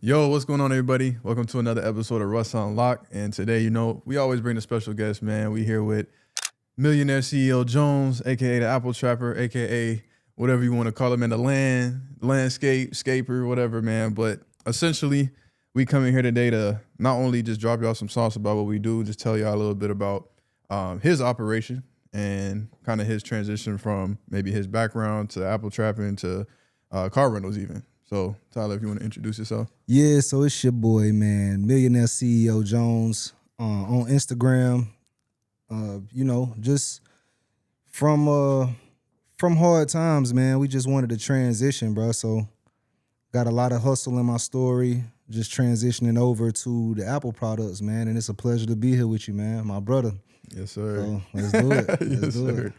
Yo, what's going on, everybody? Welcome to another episode of Russ Unlocked. And today, we always bring a special guest, man. We here with Millionaire CEO Jones, aka the Apple Trapper, aka whatever you want to call him in the landscape, scaper, whatever, man. But essentially, we come in here today to not only just drop y'all some sauce about what we do, just tell y'all a little bit about his operation and kind of his transition from maybe his background to Apple Trapping to car rentals even. So, Tyler, if you want to introduce yourself. Yeah, so it's your boy, man, Millionaire CEO Jones on Instagram. Just from hard times, man. We just wanted to transition, bro. So got a lot of hustle in my story, just transitioning over to the Apple products, man. And it's a pleasure to be here with you, man, my brother. Yes, sir. So let's do it. Let's do it.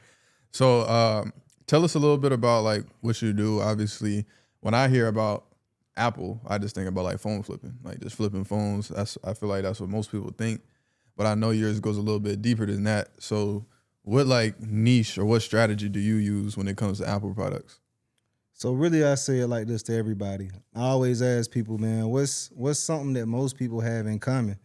So tell us a little bit about like what you do. Obviously, when I hear about Apple, I just think about like phone flipping, like just flipping phones. I feel like that's what most people think, but I know yours goes a little bit deeper than that. So what like niche or what strategy do you use when it comes to Apple products? So really, I say it like this to everybody. I always ask people, man, what's something that most people have in common?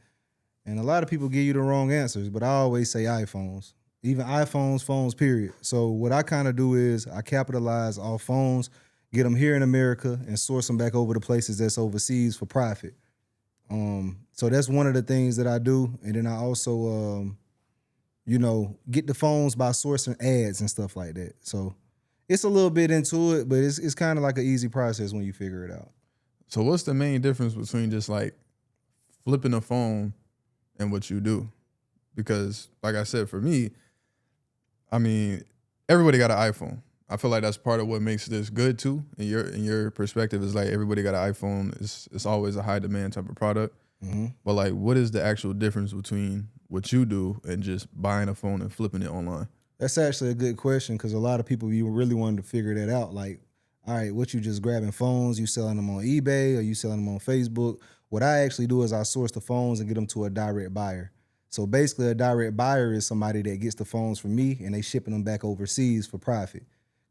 And a lot of people give you the wrong answers, but I always say iPhones. Even iPhones, phones, period. So what I kind of do is I capitalize off phones, get them here in America, and source them back over to places that's overseas for profit. So that's one of the things that I do. And then I also, get the phones by sourcing ads and stuff like that. So it's a little bit into it, but it's kind of like an easy process when you figure it out. So what's the main difference between just like flipping a phone and what you do? Because like I said, for me, I mean, everybody got an iPhone. I feel like that's part of what makes this good too. In your perspective is like everybody got an iPhone. It's always a high demand type of product. Mm-hmm. But like, what is the actual difference between what you do and just buying a phone and flipping it online? That's actually a good question because a lot of people, you really wanted to figure that out. Like, all right, what you just grabbing phones, you selling them on eBay or you selling them on Facebook? What I actually do is I source the phones and get them to a direct buyer. So basically a direct buyer is somebody that gets the phones from me and they shipping them back overseas for profit.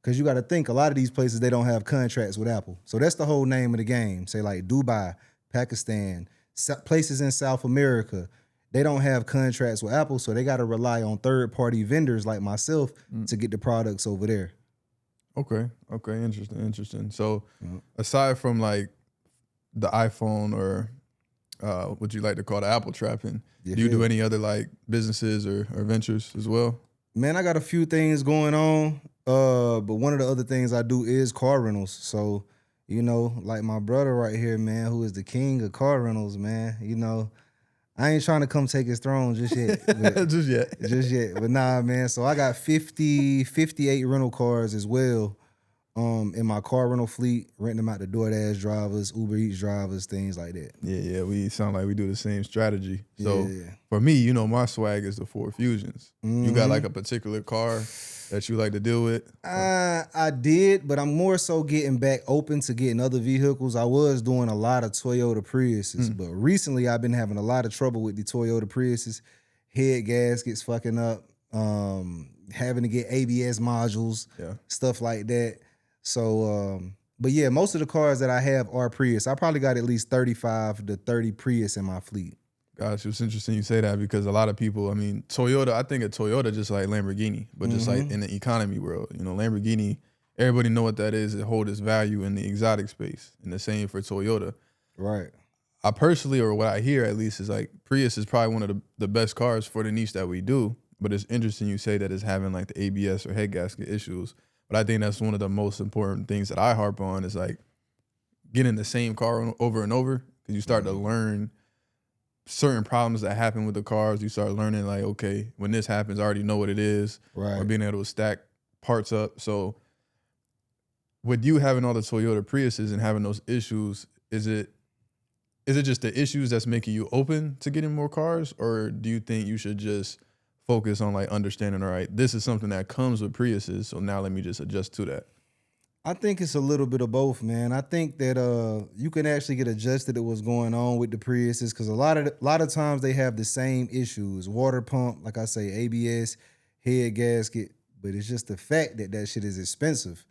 Because you got to think, a lot of these places, they don't have contracts with Apple. So that's the whole name of the game. Say like Dubai, Pakistan, places in South America, they don't have contracts with Apple, so they got to rely on third-party vendors like myself to get the products over there. Okay, interesting. So aside from like the iPhone or what you like to call the Apple trapping, do you do any other like businesses or ventures as well? Man, I got a few things going on, but one of the other things I do is car rentals. So, like my brother right here, man, who is the king of car rentals, man, I ain't trying to come take his throne just yet. Just yet. But nah, man. So I got 58 rental cars as well in my car rental fleet, renting them out to DoorDash drivers, Uber Eats drivers, things like that. Yeah. We sound like we do the same strategy. So Yeah. for me, my swag is the Ford Fusions. Mm-hmm. You got like a particular car that you like to deal with? I did, but I'm more so getting back open to getting other vehicles. I was doing a lot of Toyota Priuses, but recently I've been having a lot of trouble with the Toyota Priuses. Head gaskets fucking up, having to get ABS modules, stuff like that. So, but yeah, most of the cars that I have are Prius. I probably got at least 35 to 30 Prius in my fleet. Gosh, it's interesting you say that because a lot of people, I mean, Toyota, I think of Toyota just like Lamborghini, but just like in the economy world, Lamborghini, everybody know what that is. It holds its value in the exotic space, and the same for Toyota. Right. I personally, or what I hear at least, is like Prius is probably one of the best cars for the niche that we do, but it's interesting you say that it's having like the ABS or head gasket issues. But I think that's one of the most important things that I harp on is like getting the same car over and over because you start to learn certain problems that happen with the cars. You start learning like, okay, when this happens, I already know what it is. Right. Or being able to stack parts up. So with you having all the Toyota Priuses and having those issues, is it just the issues that's making you open to getting more cars? Or do you think you should just focus on like understanding, all right, this is something that comes with Priuses, so now let me just adjust to that? I think it's a little bit of both, man. I think that you can actually get adjusted to what's going on with the Priuses because a lot of times they have the same issues: water pump, like I say, ABS, head gasket. But it's just the fact that that shit is expensive.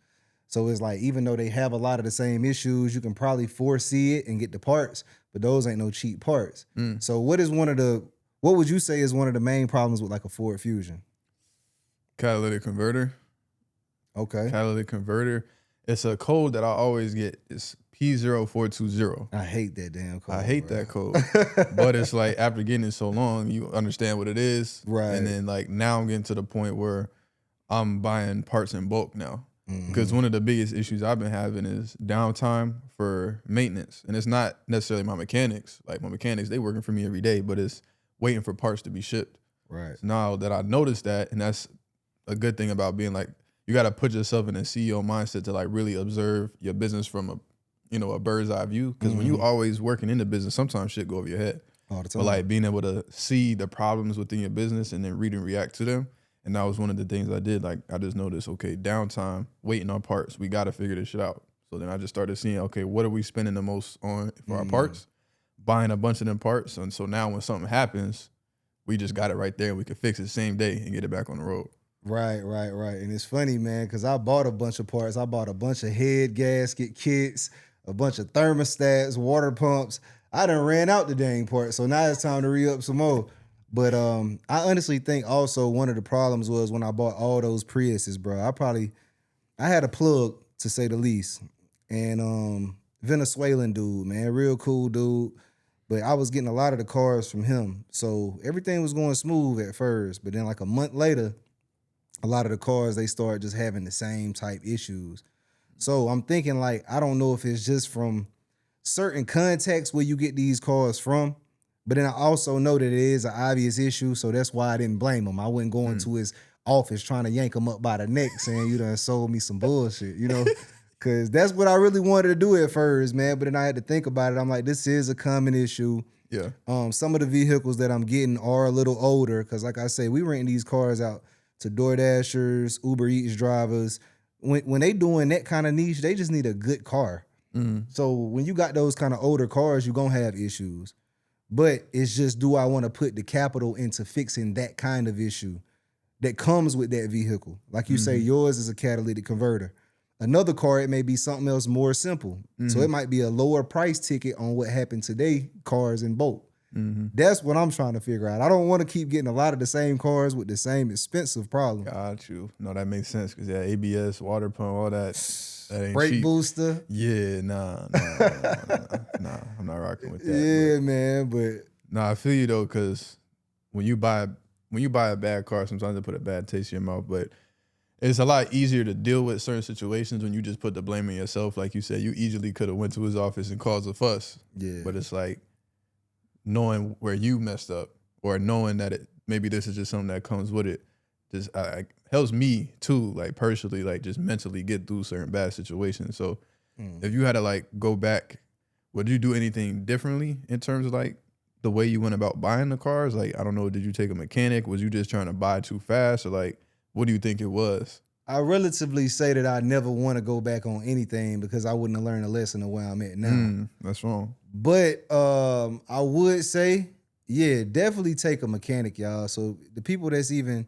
So it's like, even though they have a lot of the same issues, you can probably foresee it and get the parts, but those ain't no cheap parts. So what would you say is one of the main problems with like a Ford Fusion? Catalytic converter. Okay. Catalytic converter. It's a code that I always get. It's P0420. I hate that damn code. I hate bro. that code. But it's like after getting it so long, you understand what it is. Right. And then like now I'm getting to the point where I'm buying parts in bulk now. Mm-hmm. Because one of the biggest issues I've been having is downtime for maintenance. And it's not necessarily my mechanics. Like my mechanics, they working for me every day, but it's waiting for parts to be shipped. Right. So now that I noticed that, and that's a good thing about being like, you got to put yourself in a CEO mindset to like really observe your business from a bird's eye view. Because when you always working in the business, sometimes shit go over your head. All the time. But like being able to see the problems within your business and then read and react to them. And that was one of the things I did. Like I just noticed, okay, downtime, waiting on parts. We got to figure this shit out. So then I just started seeing, okay, what are we spending the most on for our parts? Buying a bunch of them parts. And so now when something happens, we just got it right there and we can fix it the same day and get it back on the road. Right. And it's funny, man, because I bought a bunch of parts. I bought a bunch of head gasket kits, a bunch of thermostats, water pumps. I done ran out the dang parts, so now it's time to re-up some more. But I honestly think also one of the problems was when I bought all those Priuses, bro. I had a plug, to say the least, and Venezuelan dude, man, real cool dude. But I was getting a lot of the cars from him, so everything was going smooth at first. But then like a month later, a lot of the cars, they start just having the same type issues. So I'm thinking like, I don't know if it's just from certain contexts where you get these cars from, but then I also know that it is an obvious issue. So that's why I didn't blame him. I wasn't going to his office trying to yank him up by the neck saying, you done sold me some bullshit, Cause that's what I really wanted to do at first, man. But then I had to think about it. I'm like, this is a common issue. Yeah. Some of the vehicles that I'm getting are a little older. Cause like I say, we rent these cars out to DoorDashers, Uber Eats drivers. When they doing that kind of niche, they just need a good car. So when you got those kind of older cars, you're going to have issues. But it's just, do I want to put the capital into fixing that kind of issue that comes with that vehicle? Like you say, yours is a catalytic converter. Another car, it may be something else more simple. So it might be a lower price ticket on what happened today, cars in bulk. That's what I'm trying to figure out. I don't want to keep getting a lot of the same cars with the same expensive problem. Got you. No, that makes sense because ABS, water pump, all that ain't Brake cheap. booster. Yeah, nah, I'm not rocking with that. Yeah, man, but Nah, I feel you though, because when you buy a bad car, sometimes it put a bad taste in your mouth. But it's a lot easier to deal with certain situations when you just put the blame on yourself. Like you said, you easily could have went to his office and caused a fuss. yeah, But it's like knowing where you messed up or knowing that maybe this is just something that comes with it. Just helps me too, like personally, like just mentally get through certain bad situations. So if you had to like go back, would you do anything differently in terms of like the way you went about buying the cars? Like, I don't know, did you take a mechanic? Was you just trying to buy too fast? Or like, what do you think it was? I relatively say that I never want to go back on anything because I wouldn't have learned a lesson of where I'm at now. That's wrong. But I would say, yeah, definitely take a mechanic, y'all. So the people that's even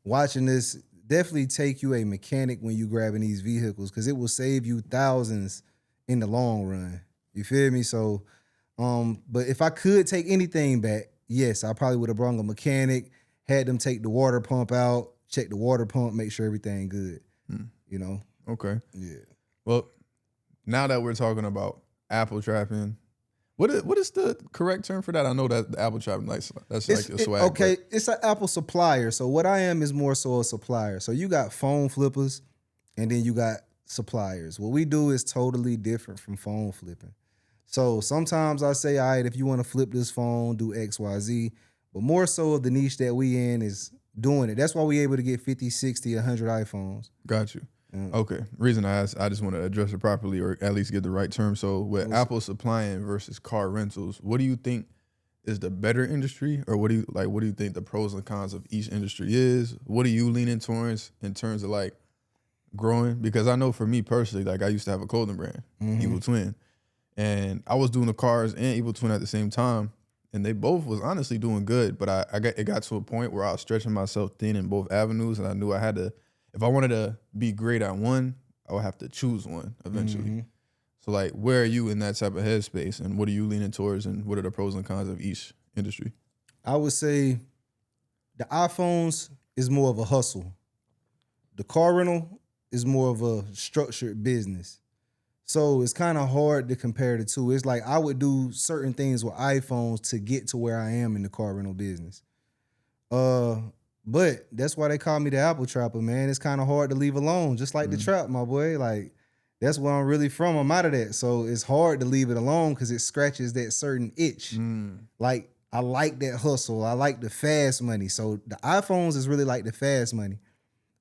watching this, definitely take you a mechanic when you grabbing these vehicles because it will save you thousands in the long run. You feel me? So, but if I could take anything back, yes, I probably would have brought a mechanic, had them take the water pump out, check the water pump, make sure everything good. Okay. Yeah. Well, now that we're talking about apple trapping, what is the correct term for that? I know that the apple trapping, like that's like a swag. Okay, it's an Apple supplier. So what I am is more so a supplier. So you got phone flippers, and then you got suppliers. What we do is totally different from phone flipping. So sometimes I say, all right, if you want to flip this phone, do X, Y, Z. But more so of the niche that we in is doing it. That's why we able to get 50, 60, 100 iPhones. Got you. Okay. Reason I asked, I just want to address it properly or at least get the right term. So with Apple supplying versus car rentals, what do you think is the better industry, or what do you think the pros and cons of each industry is? What are you leaning towards in terms of like growing? Because I know for me personally, like I used to have a clothing brand, Evil Twin, and I was doing the cars and Evil Twin at the same time, and they both was honestly doing good. But it got to a point where I was stretching myself thin in both avenues, and I knew I had to. If I wanted to be great at one, I would have to choose one eventually. Mm-hmm. So like, where are you in that type of headspace, and what are you leaning towards, and what are the pros and cons of each industry? I would say the iPhones is more of a hustle. The car rental is more of a structured business. So it's kind of hard to compare the two. It's like I would do certain things with iPhones to get to where I am in the car rental business. Uh, but that's why they call me the Apple Trapper, man. It's kind of hard to leave alone, just like the trap, my boy. Like that's where I'm really from. I'm out of that, so it's hard to leave it alone because it scratches that certain itch. Like I like that hustle. I like the fast money. So the iPhones is really like the fast money.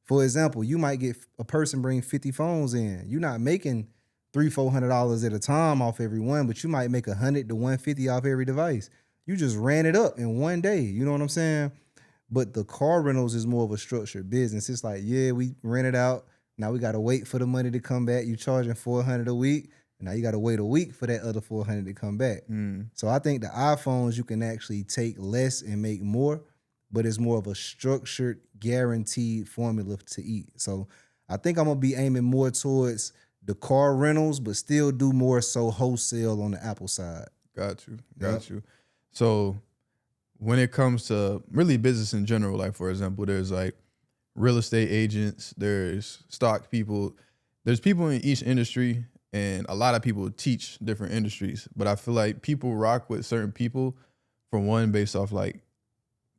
For example, you might get a person bring 50 phones in. You're not making $300-$400 at a time off every one, but you might make 100 to 150 off every device. You just ran it up in one day. You know what I'm saying? But the car rentals is more of a structured business. It's like, yeah, we rent it out. Now we got to wait for the money to come back. You charging $400 a week. And now you got to wait a week for that other $400 to come back. So I think the iPhones, you can actually take less and make more, but it's more of a structured, guaranteed formula to eat. So I think I'm going to be aiming more towards the car rentals, but still do more so wholesale on the Apple side. Got you. So when it comes to really business in general, like for example, there's like real estate agents, there's stock people, there's people in each industry, and a lot of people teach different industries. But I feel like people rock with certain people for one, based off like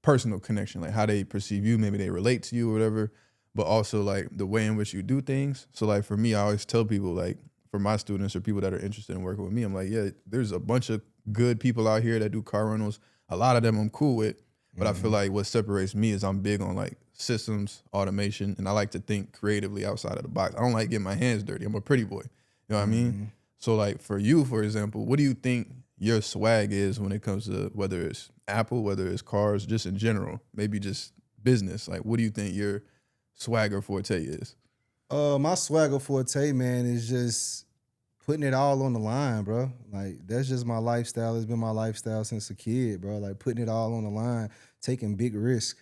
personal connection, like how they perceive you, maybe they relate to you or whatever, but also like the way in which you do things. So like for me, I always tell people, like for my students or people that are interested in working with me, I'm like, yeah, there's a bunch of good people out here that do car rentals. A lot of them I'm cool with, but I feel like what separates me is I'm big on like systems, automation, and I like to think creatively outside of the box. I don't like getting my hands dirty. I'm a pretty boy. You know what I mean? So like for you, for example, what do you think your swag is when it comes to whether it's Apple, whether it's cars, just in general, maybe just business? Like, what do you think your swagger forte is? My swagger forte, man, is just putting it all on the line, bro. Like that's just my lifestyle. It's been my lifestyle since a kid, bro. Like putting it all on the line, taking big risk.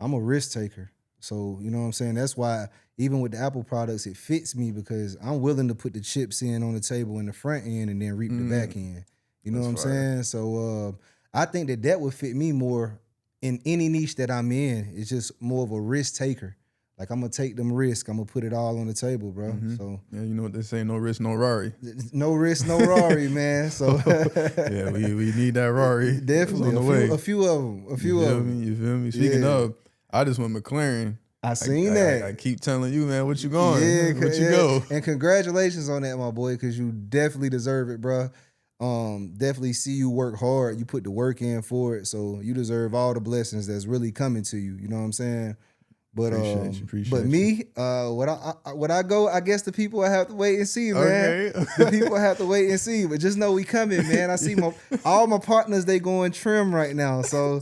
I'm a risk taker. So, you know what I'm saying? That's why even with the Apple products, it fits me because I'm willing to put the chips in on the table in the front end and then reap the back end. You know what I'm saying? So I think that would fit me more in any niche that I'm in. It's just more of a risk taker. Like I'm gonna take them risks. I'm gonna put it all on the table, bro. So Yeah, you know what they say, no risk, no Rari. no risk, no Rari, man. So Yeah, we need that Rari. definitely On the way. a few of them. You feel me? Speaking of, I just went McLaren. I seen that. I keep telling you, man, what you going? Yeah, what you go? And congratulations on that, my boy, because you definitely deserve it, bro. Definitely see you work hard. You put the work in for it, so you deserve all the blessings that's really coming to you. You know what I'm saying? But Appreciate me, what I go, I guess the people have to wait and see, man. Okay. The people have to wait and see, but just know we coming, man. I see all my partners, they going trim right now, so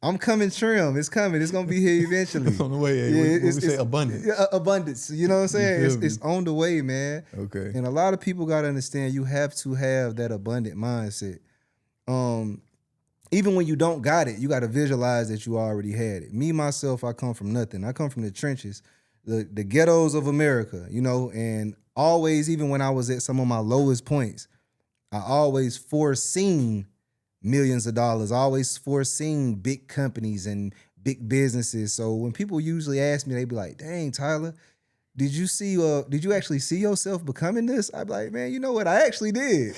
I'm coming trim. It's coming. It's gonna be here eventually. It's on the way. Yeah, we say abundance. Yeah, abundance. You know what I'm saying? It's on the way, man. Okay. And a lot of people gotta understand you have to have that abundant mindset. Even when you don't got it, you got to visualize that you already had it. Me, myself, I come from nothing. I come from the trenches, the ghettos of America, you know, and always, even when I was at some of my lowest points, I always foreseen millions of dollars. I always foreseen big companies and big businesses. So when people usually ask me, they be like, dang, Tyler, did you actually see yourself becoming this? I'd be like, man, you know what? I actually did.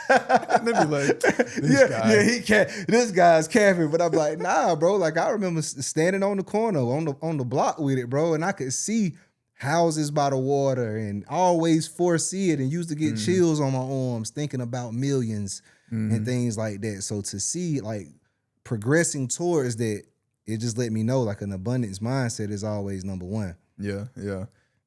They'd be like, this guy's capping. But I'm like, nah, bro. Like I remember standing on the corner on the block with it, bro, and I could see houses by the water and always foresee it and used to get chills on my arms thinking about millions and things like that. So to see like progressing towards that, it just let me know like an abundance mindset is always number one. Yeah.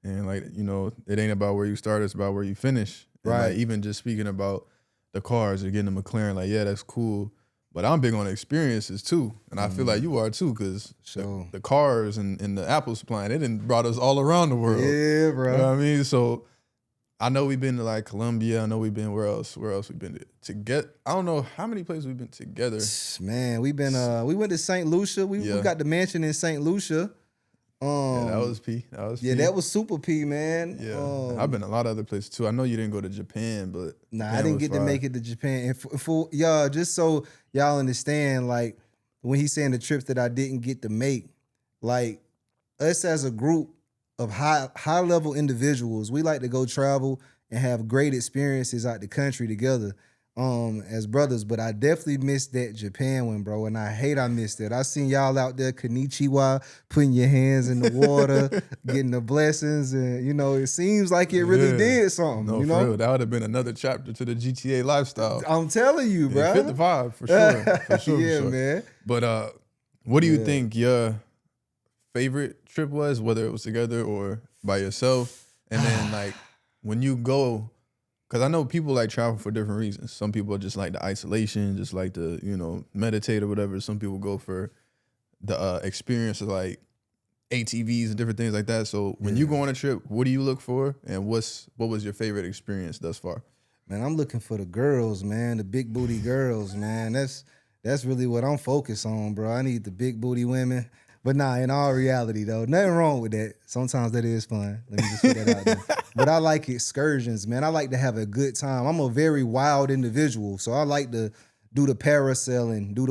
And like, you know, it ain't about where you start, it's about where you finish. And right. Like, even just speaking about the cars or getting a McLaren, like, yeah, that's cool. But I'm big on experiences too. And I feel like you are too, because the cars and the Apple supply, they done brought us all around the world. Yeah, bro. You know what I mean? So I know we've been to like Colombia. I know we've been, where else we've been to get, I don't know how many places we've been together. Man, we went to St. Lucia. We got the mansion in St. Lucia. Yeah, that was P. That was Yeah, P. that was super P, man. Yeah, I've been a lot of other places too. I know you didn't go to Japan, but Nah, I Japan didn't was get to fire. make it to Japan. And for y'all, just so y'all understand, like when he's saying the trips that I didn't get to make, like us as a group of high level individuals, we like to go travel and have great experiences out the country together, as brothers. But I definitely missed that Japan one, bro, and I missed it. I seen y'all out there, konnichiwa, putting your hands in the water, getting the blessings, and it seems like it really Yeah, did something. no, for real. That would have been another chapter to the GTA lifestyle. I'm telling you, It fit the bro. vibe for sure, for sure, for Yeah, sure. man. But what do you Yeah. think your favorite trip was, whether it was together or by yourself? And then like when you go, because I know people like travel for different reasons. Some people just like the isolation, just like to meditate or whatever. Some people go for the experience of like ATVs and different things like that. So when you Yeah. go on a trip, what do you look for, and what was your favorite experience thus far? Man, I'm looking for the girls, man, the big booty girls, man. That's really what I'm focused on, bro. I need the big booty women. But nah, in all reality though, nothing wrong with that. Sometimes that is fun. Let me just put that out there. But I like excursions, man. I like to have a good time. I'm a very wild individual, so I like to do the parasailing, do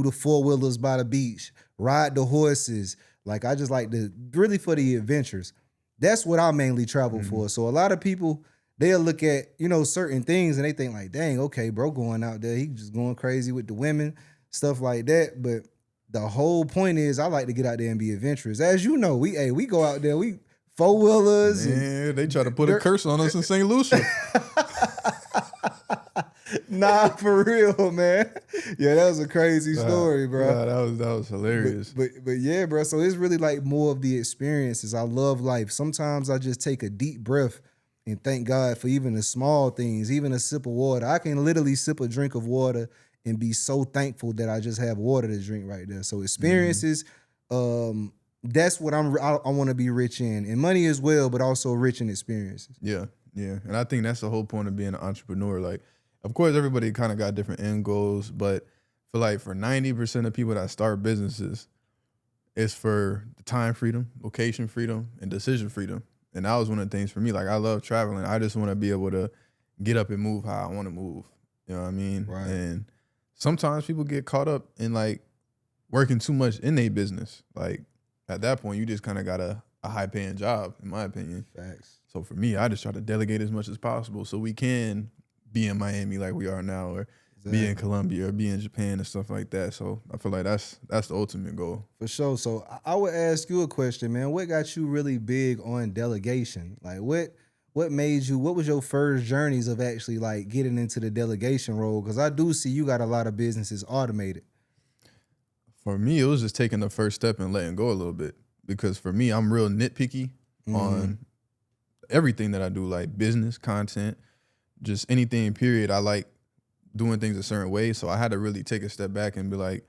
the four wheelers by the beach, ride the horses. Like I just like to really for the adventures. That's what I mainly travel Mhm. for. So a lot of people they'll look at certain things and they think like, dang, okay, bro, going out there, he just going crazy with the women, stuff like that. But the whole point is, I like to get out there and be adventurous. As you know, we go out there, we four wheelers and Man, they try to put a dirt. curse on us in St. Lucia. Nah, for real, man. Yeah, that was a crazy Nah, story, bro. nah, that was But hilarious. but yeah, bro. So it's really like more of the experiences. I love life. Sometimes I just take a deep breath and thank God for even the small things, even a sip of water. I can literally sip a drink of water and be so thankful that I just have water to drink right there. So Mhm. experiences, that's what I want to be rich in, and money as well, but also rich in experiences. Yeah, yeah, and I think that's the whole point of being an entrepreneur. Like, of course, everybody kind of got different end goals, but for 90% of people that start businesses, it's for the time freedom, location freedom, and decision freedom. And that was one of the things for me. Like, I love traveling. I just want to be able to get up and move how I want to move. You know what I mean? Right. And sometimes people get caught up in like working too much in their business. Like at that point, you just kind of got a high paying job, in my opinion. Facts. So for me, I just try to delegate as much as possible so we can be in Miami like we are now, or be in Exactly. Colombia, or be in Japan and stuff like that. So I feel like that's the ultimate goal. For sure. So I would ask you a question, man. What got you really big on delegation? Like what made you, what was your first journeys of actually like getting into the delegation role? Because I do see you got a lot of businesses automated. For me, it was just taking the first step and letting go a little bit. Because for me, I'm real nitpicky Mm-hmm. on everything that I do, like business, content, just anything, period. I like doing things a certain way. So I had to really take a step back and be like,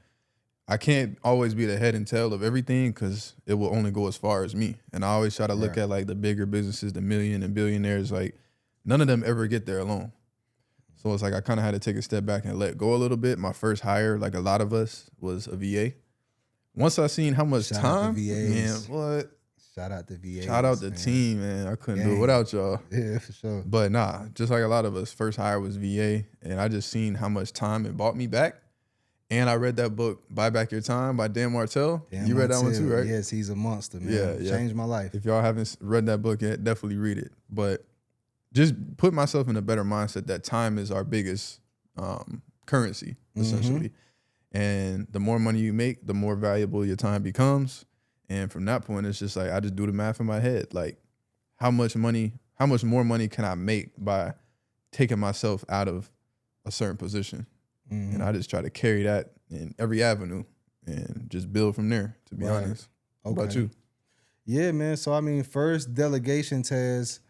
I can't always be the head and tail of everything because it will only go as far as me. And I always try to look Right. at like the bigger businesses, the million and billionaires, like none of them ever get there alone. So it's like I kind of had to take a step back and let go a little bit. My first hire, like a lot of us, was a VA. Once I seen how much Shout out to time, man, VAs. what? Shout out to Shout out VAs, the man. team, man. I couldn't do it Gang. without y'all. Yeah, for sure. But nah, just like a lot of us, first hire was VA, and I just seen how much time it bought me back. And I read that book, Buy Back Your Time by Dan Martell. Dan You read that one Montel. too, right? Yes, he's a monster, Yeah, man. yeah. Changed my life. If y'all haven't read that book yet, definitely read it. But just put myself in a better mindset that time is our biggest currency, essentially. And the more money you make, the more valuable your time becomes. And from that point, it's just like I just do the math in my head. Like, how much more money can I make by taking myself out of a certain position? And I just try to carry that in every avenue and just build from there, to be Right. honest. What Okay. about you? Yeah, man. So I mean, first delegation task.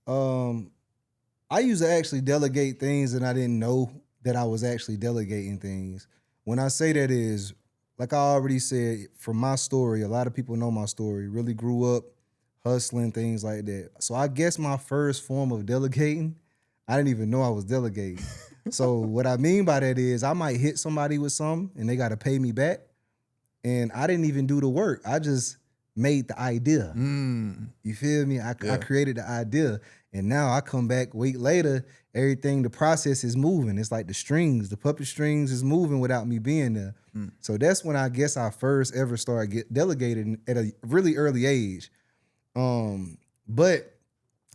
I used to actually delegate things and I didn't know that I was actually delegating things. When I say that is, like I already said, from my story, a lot of people know my story. Really grew up hustling, things like that. So I guess my first form of delegating, I didn't even know I was delegating. So what I mean by that is I might hit somebody with something and they got to pay me back. And I didn't even do the work. I just made the idea. Mm. You feel me? I Yeah. created the idea, and now I come back a week later. Everything, the process is moving. It's like the strings, the puppet strings is moving without me being there. So that's when I guess I first ever started delegating at a really early age. But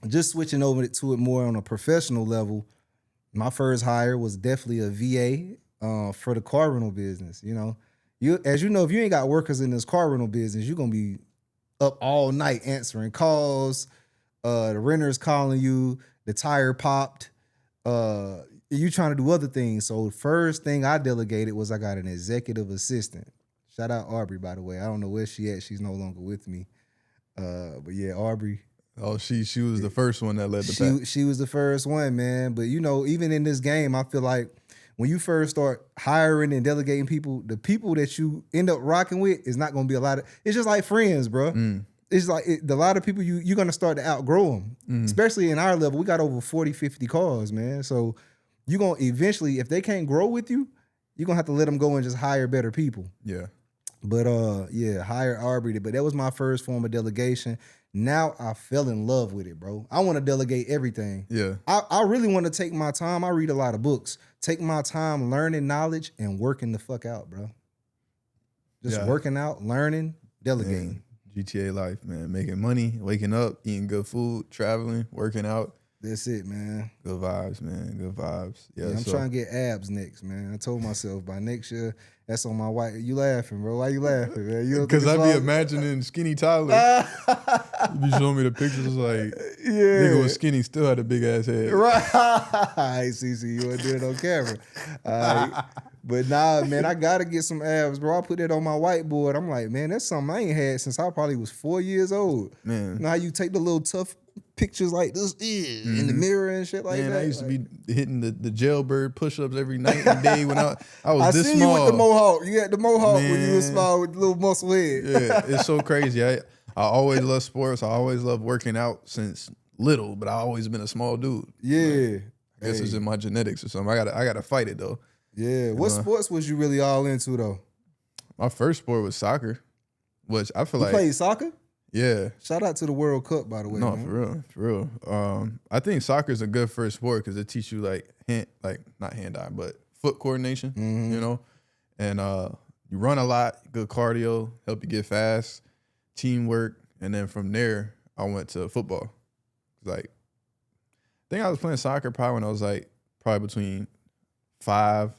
just switching over to it more on a professional level, my first hire was definitely a VA for the car rental business. You know, as you know, if you ain't got workers in this car rental business, you're gonna be up all night answering calls. The renter's calling you, the tire popped, you trying to do other things. So first thing I delegated was I got an executive assistant. Shout out Aubrey, by the way. I don't know where she at. She's no longer with me. But yeah, Aubrey. Oh, she was the first one that led the pack. She was the first one, man. But you know, even in this game, I feel like when you first start hiring and delegating people, the people that you end up rocking with is not going to be a lot of. It's just like friends, bro. It's like a lot of people you're going to start to outgrow them, especially in our level. We got over 40, 50 cars, man. So you're going to eventually, if they can't grow with you, you're going to have to let them go and just hire better people. Yeah. But yeah, hire Aubrey. But that was my first form of delegation. Now I fell in love with it, bro. I want to delegate everything. Yeah. I really want to take my time. I read a lot of books. Take my time learning knowledge and working the fuck out, bro. Just working out, learning, delegating. Man, GTA life, man. Making money, waking up, eating good food, traveling, working out. That's it, man. Good vibes, man. Good vibes. Yeah, I'm trying to get abs next, man. I told myself by next year, that's on my white. You laughing, bro? Why you laughing, man? Because I be imagining skinny Tyler. You be showing me the pictures like, nigga was skinny, still had a big ass head. Right. See, you want to do it on camera. But nah, man, I got to get some abs, bro. I put that on my whiteboard. I'm like, man, that's something I ain't had since I probably was 4 years old. Man. You know how you take the little tough pictures like this in the mirror and shit like that? I used to be hitting the jailbird push-ups every night and day when I was this seen small. You with the mohawk. You had the mohawk when you was small with the little muscle head. Yeah, it's so crazy. I always love sports. I always love working out since little, but I always been a small dude. Yeah. I guess it's in my genetics or something. I gotta fight it though. Yeah. What sports was you really all into though? My first sport was soccer, which I feel you like played soccer? Yeah. Shout out to the World Cup, by the way. No, man. for real. I think soccer is a good first sport because it teaches you not hand-eye, but foot coordination. You know, and you run a lot, good cardio, help you get fast, teamwork, and then from there I went to football. Like, I think I was playing soccer probably when I was probably between 5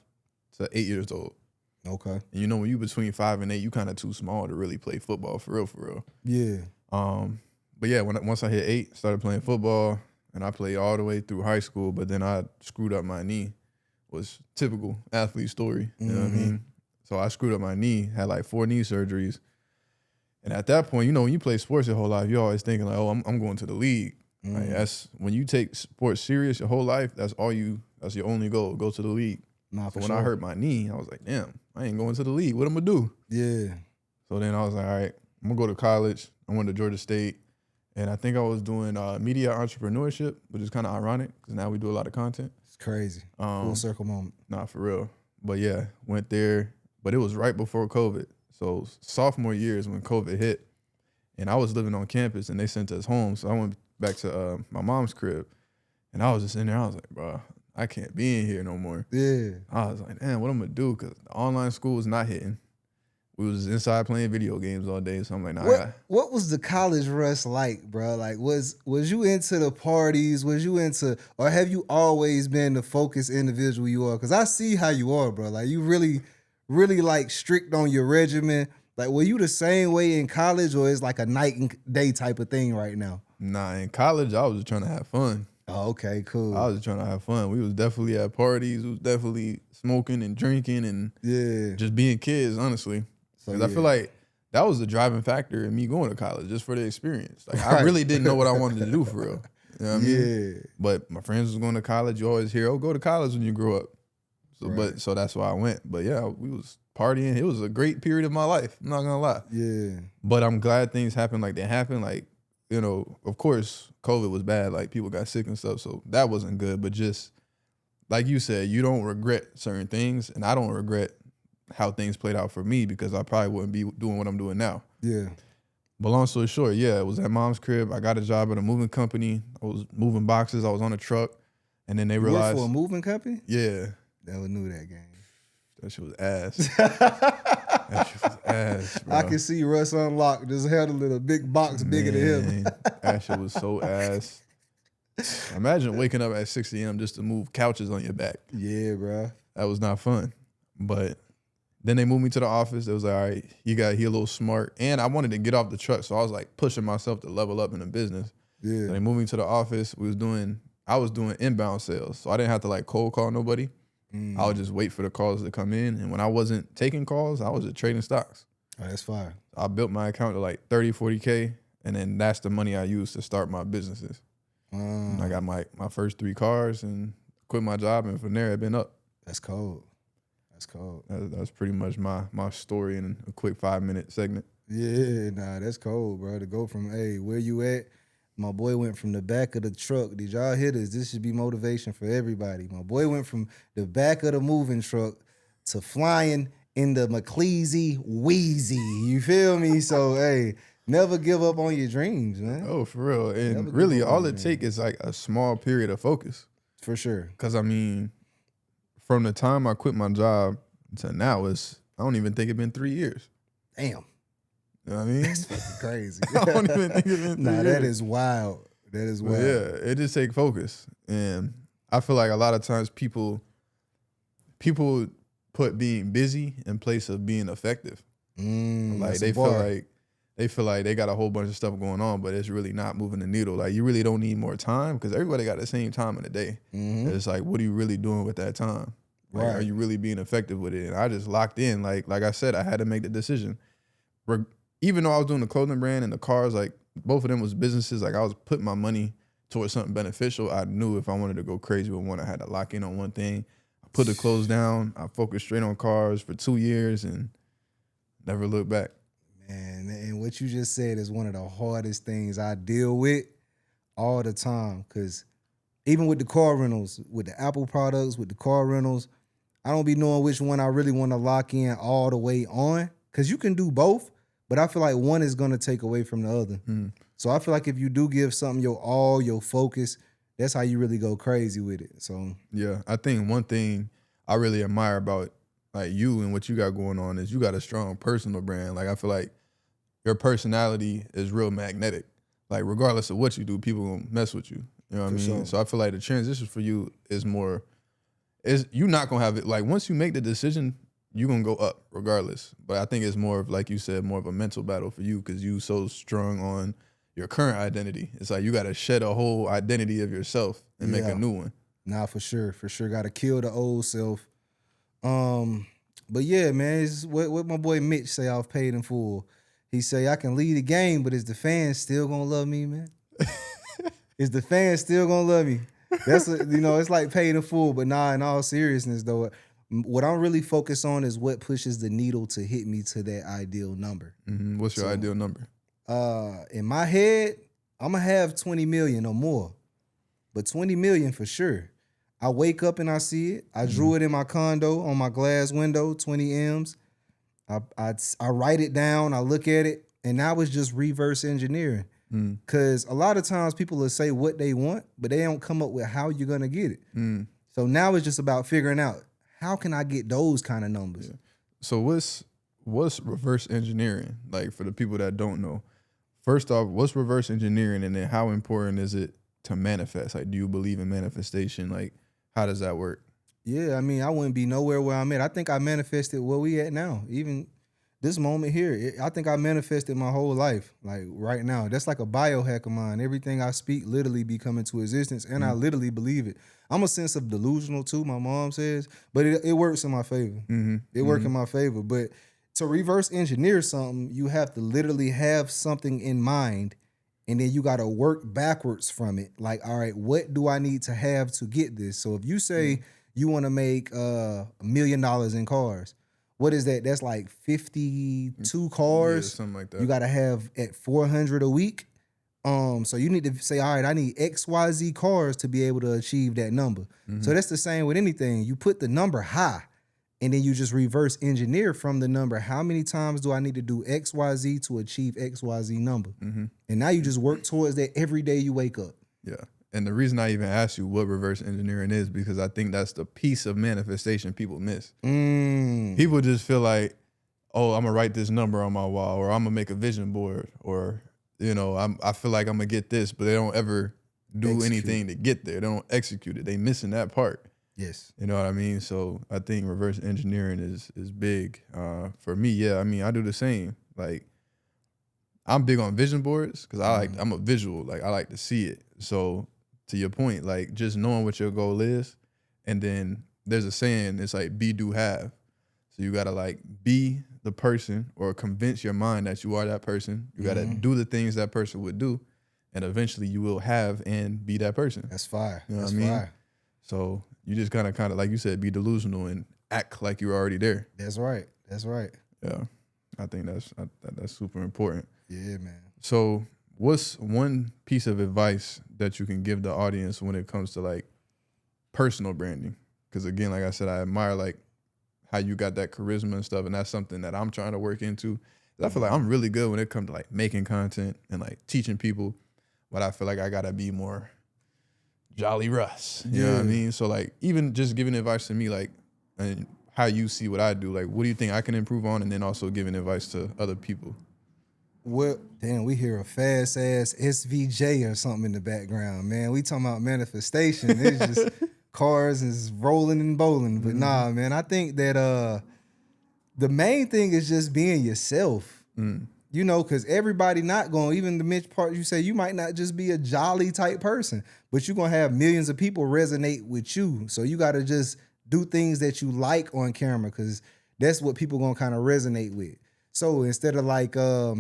to 8 years old. Okay. And you know, when you between 5 and 8, you kind of too small to really play football for real. Yeah. But yeah, once I hit 8, started playing football, and I played all the way through high school. But then I screwed up my knee. Was typical athlete story. You know what I mean? So I screwed up my knee, had 4 knee surgeries, and at that point, you know, when you play sports your whole life, you're always thinking oh, I'm going to the league. Like, that's when you take sports serious your whole life. That's your only goal. Go to the league. Nah, so when I hurt my knee, I was like, damn, I ain't going to the league. What I'm gonna do? Yeah. So then I was like, all right, I'm gonna go to college. I went to Georgia State, and I think I was doing media entrepreneurship, which is kind of ironic because now we do a lot of content. It's crazy. Full circle moment. Nah, for real. But yeah, went there, but it was right before COVID. So sophomore year is when COVID hit, and I was living on campus, and they sent us home. So I went back to my mom's crib, and I was just in there. I was like, bro, I can't be in here no more. Yeah. I was like, damn, what I'm gonna do? Because the online school was not hitting. We was inside playing video games all day. So I'm like, nah. What was the college Russ like, bro? Like, was you into the parties? Was you into, or have you always been the focused individual you are? Because I see how you are, bro. Like, you really, really strict on your regimen. Like, were you the same way in college, or is like a night and day type of thing right now? Nah, in college, I was just trying to have fun. Oh, okay, cool. I was just trying to have fun. We was definitely at parties. We was definitely smoking and drinking and just being kids, honestly. Because I feel like that was the driving factor in me going to college, just for the experience. Like, I really didn't know what I wanted to do for real. You know what I mean? But my friends was going to college. You always hear, oh, go to college when you grow up. So, so that's why I went. But yeah, we was partying. It was a great period of my life. I'm not gonna lie. Yeah. But I'm glad things happened like they happened. Like, you know, of course, COVID was bad. Like, people got sick and stuff. So that wasn't good. But just like you said, you don't regret certain things. And I don't regret how things played out for me because I probably wouldn't be doing what I'm doing now. Yeah. But long story short, yeah, it was at mom's crib. I got a job at a moving company. I was moving boxes. I was on a truck. And then they You work for a realized, moving company? yeah, Never knew that game. that shit was ass. That shit was ass, bro. I can see Russ unlocked, just handling a big box bigger than him. Man, that shit was so ass. Imagine waking up at 6 a.m. just to move couches on your back. Yeah, bro. That was not fun. But then they moved me to the office. It was like, all right, he a little smart. And I wanted to get off the truck. So I was like pushing myself to level up in the business. Yeah. So they moved me to the office. I was doing inbound sales. So I didn't have to like cold call nobody. I would just wait for the calls to come in. And when I wasn't taking calls, I was just trading stocks. Oh, that's fine. I built my account to like 30, 40K. And then that's the money I used to start my businesses. And I got my first 3 cars and quit my job. And from there, it's been up. That's cold. That's cold. That's pretty much my story in a quick 5-minute segment. Yeah, nah, that's cold, bro. To go from, hey, where you at? My boy went from the back of the truck. Did y'all hear this? This should be motivation for everybody. My boy went from the back of the moving truck to flying in the McCleasy Wheezy. You feel me? So, hey, never give up on your dreams, man. Oh, for real. And Never really, give up all on it take is like a small period of focus. For sure. Because, I mean, from the time I quit my job to now, I don't even think it's been 3 years. Damn. You know what I mean? That's fucking crazy. I don't even think it's been 3 Nah, years. that is wild. That is But wild. yeah, it just take focus. And I feel like a lot of times people put being busy in place of being effective. Like they feel like they got a whole bunch of stuff going on, but it's really not moving the needle. Like you really don't need more time because everybody got the same time in the day. It's like, what are you really doing with that time? Like, Right. Are you really being effective with it? And I just locked in. Like I said, I had to make the decision. Even though I was doing the clothing brand and the cars, like both of them was businesses. Like I was putting my money towards something beneficial. I knew if I wanted to go crazy with one, I had to lock in on one thing. I put the clothes down. I focused straight on cars for 2 years and never looked back. Man, and what you just said is one of the hardest things I deal with all the time. Because even with the car rentals, with the Apple products, with the car rentals, I don't be knowing which one I really want to lock in all the way on. Because you can do both, but I feel like one is going to take away from the other. So I feel like if you do give something your all, your focus, that's how you really go crazy with it. So yeah, I think one thing I really admire about like you and what you got going on is you got a strong personal brand. Like I feel like your personality is real magnetic. Like regardless of what you do, people gonna mess with you. You know what I mean? sure. So I feel like the transition for you is you not gonna have it. Like once you make the decision, you're gonna go up regardless. But I think it's more of, like you said, more of a mental battle for you because you so strong on your current identity. It's like you gotta shed a whole identity of yourself and make a new one. Nah, for sure. Got to kill the old self. But yeah, man, it's what my boy Mitch say I've paid in full. He say I can lead the game, but is the fans still gonna love me, man? Is the fans still gonna love me? That's it's like paid in full, but nah, in all seriousness though, what I'm really focused on is what pushes the needle to hit me to that ideal number. What's your ideal number? In my head, I'm gonna have 20 million or more, but 20 million for sure. I wake up and I see it. I drew it in my condo on my glass window, 20 M's. I write it down. I look at it, and now it's just reverse engineering. Because a lot of times people will say what they want, but they don't come up with how you're gonna get it. So now it's just about figuring out how can I get those kind of numbers. Yeah. So what's reverse engineering? Like for the people that don't know, first off, what's reverse engineering, and then how important is it to manifest? Like, do you believe in manifestation? Like, how does that work? Yeah, I mean, I wouldn't be nowhere where I'm at. I think I manifested where we at now. Even this moment here, I think I manifested my whole life. Like right now, that's like a biohack of mine. Everything I speak literally be coming to existence, and I literally believe it. I'm a sense of delusional too, my mom says, but it works in my favor. It works in my favor. But to reverse engineer something, you have to literally have something in mind, and then you got to work backwards from it. Like, all right, what do I need to have to get this? So if you say you want to make $1 million in cars, what is that? That's like 52 cars. Yeah, something like that. You got to have at 400 a week. So you need to say, all right, I need XYZ cars to be able to achieve that number. So that's the same with anything. You put the number high, And then you just reverse engineer from the number. How many times do I need to do XYZ to achieve XYZ number? Mm-hmm. And now you just work towards that every day you wake up. Yeah. And the reason I even asked you what reverse engineering is, because I think that's the piece of manifestation people miss. People just feel like, oh, I'm gonna write this number on my wall, or I'm gonna make a vision board, or I feel like I'm gonna get this, but they don't ever do anything to get there. They don't execute it. They missing that part. Yes. You know what I mean? So I think reverse engineering is big. For me, yeah. I mean, I do the same. Like, I'm big on vision boards because I'm a visual. Like, I like to see it. So to your point, like, just knowing what your goal is, and then there's a saying, it's like be, do, have. So you gotta like be the person, or convince your mind that you are that person. You gotta do the things that person would do, and eventually you will have and be that person. That's fire. You know That's what I mean? fire. So you just kind of like you said, be delusional and act like you're already there. That's right. That's right. Yeah, I think that's super important. Yeah, man. So what's one piece of advice that you can give the audience when it comes to like personal branding? Because again, like I said, I admire like how you got that charisma and stuff, and that's something that I'm trying to work into. I feel like I'm really good when it comes to like making content and like teaching people, but I feel like I gotta be more Jolly Russ. You know what I mean? So like even just giving advice to me, like, and how you see what I do, like what do you think I can improve on, and then also giving advice to other people. Well, damn, we hear a fast ass SVJ or something in the background, man. We talking about manifestation. It's just cars is rolling and bowling. But nah, man, I think that the main thing is just being yourself. You know, because everybody not going, even the Mitch part you say, you might not just be a jolly type person, but you're going to have millions of people resonate with you. So you got to just do things that you like on camera, because that's what people going to kind of resonate with. So instead of like, a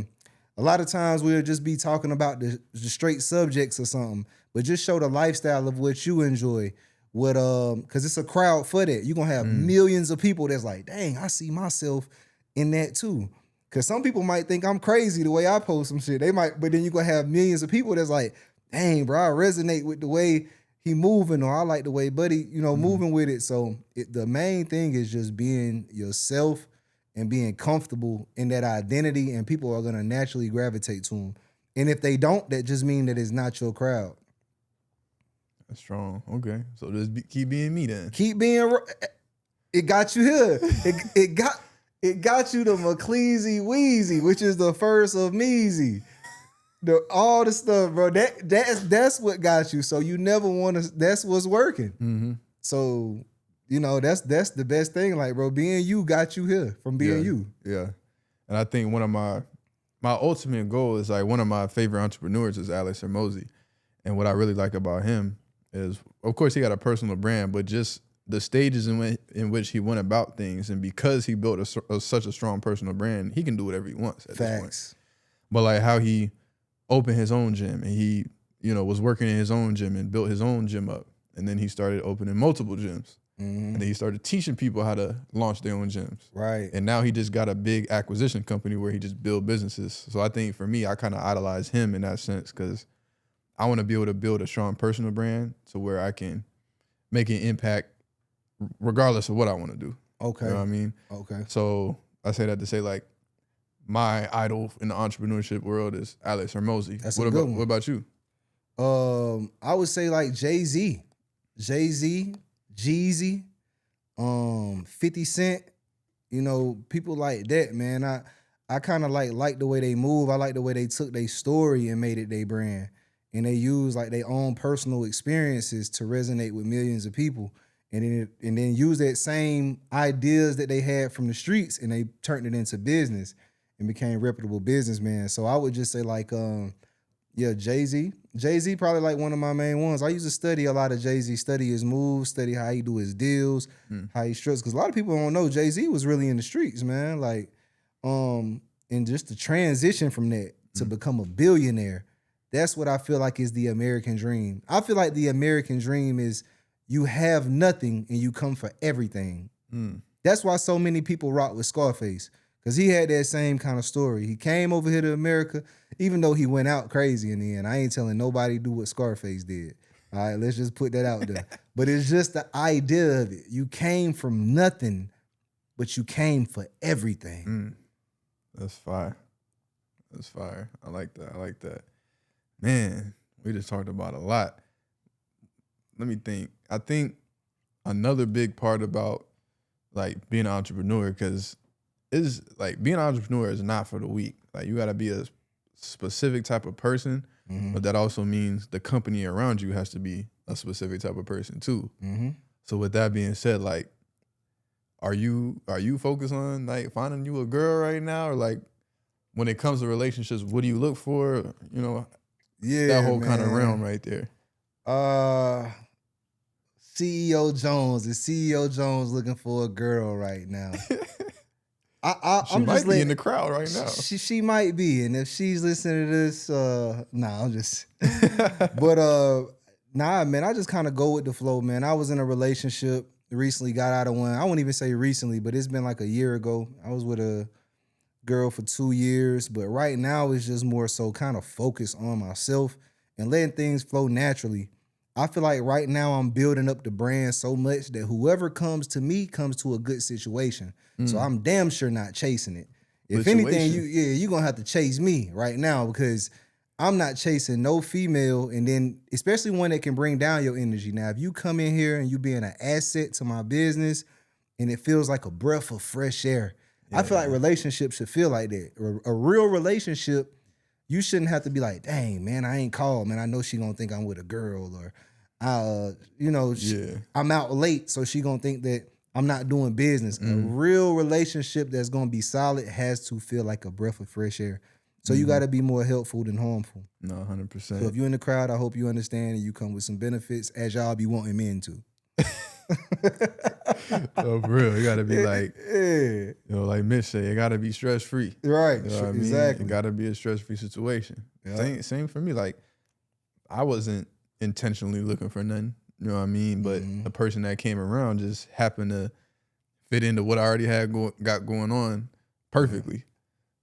lot of times we'll just be talking about the straight subjects or something, but just show the lifestyle of what you enjoy. What because it's a crowd for that. You're going to have millions of people that's like, dang, I see myself in that too. Because some people might think I'm crazy the way I post some shit. They might, but then you're going to have millions of people that's like, dang, bro, I resonate with the way he moving, or I like the way Buddy, moving with it. So the main thing is just being yourself and being comfortable in that identity, and people are going to naturally gravitate to them. And if they don't, that just means that it's not your crowd. That's strong. Okay. So just keep being me then. Keep being, it got you here. It got you the McCleasy Wheezy, which is the first of Meezy. All the stuff, bro. That's what got you. So you never want to. That's what's working. Mm-hmm. So that's the best thing. Like, bro, being you got you here from being you. Yeah, and I think one of my ultimate goal is like one of my favorite entrepreneurs is Alex Hermosi, and what I really like about him is, of course, he got a personal brand, but just the stages in which he went about things, and because he built such a strong personal brand, he can do whatever he wants at this point. But like how he opened his own gym, and he was working in his own gym and built his own gym up, and then he started opening multiple gyms, and then he started teaching people how to launch their own gyms. Right. And now he just got a big acquisition company where he just build businesses. So I think for me, I kind of idolize him in that sense, because I want to be able to build a strong personal brand to where I can make an impact regardless of what I want to do. Okay. You know what I mean? Okay. So I say that to say, like, my idol in the entrepreneurship world is Alex Hermosi. That's a good one. What about you? I would say like Jay-Z, Jeezy, 50 Cent, people like that, man. I kind of like the way they move. I like the way they took their story and made it their brand. And they use like their own personal experiences to resonate with millions of people. And then use that same ideas that they had from the streets, and they turned it into business and became reputable businessmen. So I would just say like, Jay-Z. Jay-Z probably like one of my main ones. I used to study a lot of Jay-Z, study his moves, study how he do his deals, how he struts. Because a lot of people don't know Jay-Z was really in the streets, man. Like, and just the transition from that to become a billionaire, that's what I feel like is the American dream. I feel like the American dream is you have nothing and you come for everything. That's why so many people rock with Scarface, because he had that same kind of story. He came over here to America, even though he went out crazy in the end. I ain't telling nobody to do what Scarface did. All right, let's just put that out there. But it's just the idea of it. You came from nothing but you came for everything. That's fire. That's fire. I like that. I like that. Man, we just talked about a lot. Let me think. I think another big part about like being an entrepreneur, because it's like being an entrepreneur is not for the weak. Like you got to be a specific type of person, but that also means the company around you has to be a specific type of person too. So with that being said, like, are you focused on like finding you a girl right now, or like when it comes to relationships, what do you look for? You know, that whole kind of realm right there. CEO Jones is CEO Jones looking for a girl right now. She might be in the crowd right now. She might be, and if she's listening to this, I'm just. But nah, man, I just kind of go with the flow, man. I was in a relationship recently, got out of one. I won't even say recently, but it's been like a year ago. I was with a girl for 2 years, but right now it's just more so kind of focused on myself and letting things flow naturally. I feel like right now I'm building up the brand so much that whoever comes to me comes to a good situation. So I'm damn sure not chasing it. If anything, you're gonna have to chase me right now, because I'm not chasing no female, and then especially one that can bring down your energy. Now, if you come in here and you being an asset to my business and it feels like a breath of fresh air, I feel like relationships should feel like that. A real relationship, you shouldn't have to be like, dang, man, I ain't called, man. I know she gonna think I'm with a girl, or I'm out late, so she gonna think that I'm not doing business. A real relationship that's gonna be solid has to feel like a breath of fresh air. So you gotta be more helpful than harmful. No, 100%. So if you're in the crowd, I hope you understand and you come with some benefits, as y'all be wanting men to. Oh, for real. You gotta be like, like Mitch said, it gotta be stress free. Right. You know what I mean? Exactly. It gotta be a stress free situation. Same for me. Like, I wasn't intentionally looking for nothing. You know what I mean? But the person that came around just happened to fit into what I already had got going on perfectly.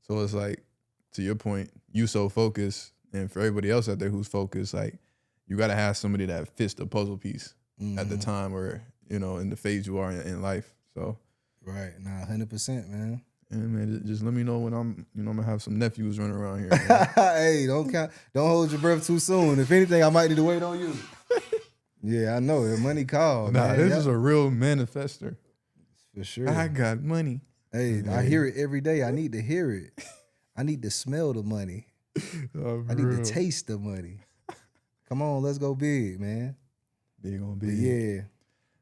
So it's like, to your point, you so focused, and for everybody else out there who's focused, like, you gotta have somebody that fits the puzzle piece at the time, or in the phase you are in life. So right, 100%, man. And man, just let me know when I'm gonna have some nephews running around here. Man. Hey, don't hold your breath too soon. If anything, I might need to wait on you. Yeah, I know. If money called. Nah, man. This is a real manifester. For sure. I got money. Hey, I hear it every day. I need to hear it. I need to smell the money. I need to taste the money. Come on, let's go big, man. Big on big. But yeah.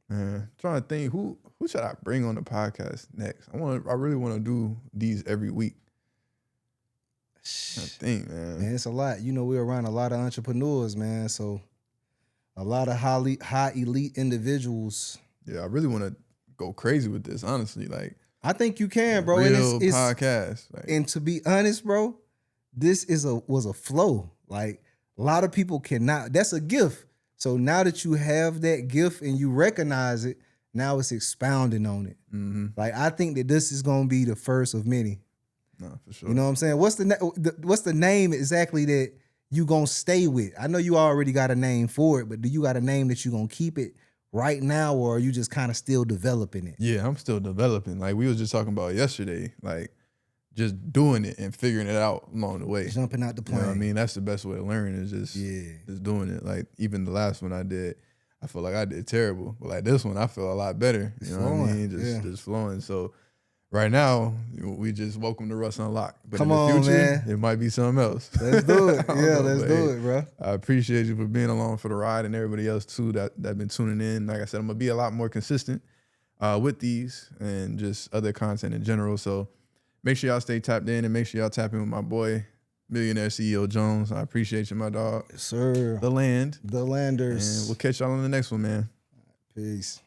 Man, trying to think who should I bring on the podcast next? I really want to do these every week. I think, man. It's a lot. We're around a lot of entrepreneurs, man. So a lot of high elite individuals. Yeah, I really want to go crazy with this, honestly. Like, I think you can, bro. Real podcast. Like, and to be honest, bro, this was a flow. Like, a lot of people cannot. That's a gift. So now that you have that gift and you recognize it, now it's expounding on it. Like, I think that this is gonna be the first of many. No, for sure. You know what I'm saying? What's the name exactly that you gonna stay with? I know you already got a name for it, but do you got a name that you gonna keep it right now, or are you just kind of still developing it? Yeah, I'm still developing. Like we was just talking about yesterday, like just doing it and figuring it out along the way. Jumping out the plane. You know what I mean? That's the best way to learn, is just doing it. Like even the last one I did, I feel like I did terrible. But like this one, I feel a lot better. You know what I mean? Just flowing. So right now, we just welcome to Russ Unlocked. But in the future, man, it might be something else. Let's do it. Let's do it, bro. I appreciate you for being along for the ride, and everybody else too that been tuning in. Like I said, I'm gonna be a lot more consistent with these and just other content in general. So make sure y'all stay tapped in, and make sure y'all tap in with my boy, Millionaire CEO Jones. I appreciate you, my dog. Yes, sir. The Landers. And we'll catch y'all on the next one, man. Peace.